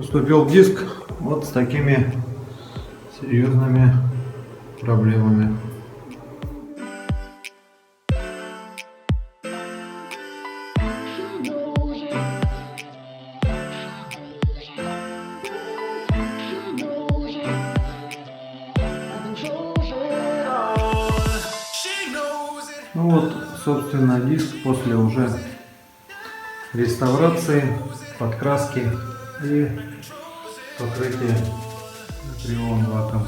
Поступил диск вот с такими серьезными проблемами. Ну вот, собственно, диск после уже реставрации, подкраски и покрытия кривым лаком.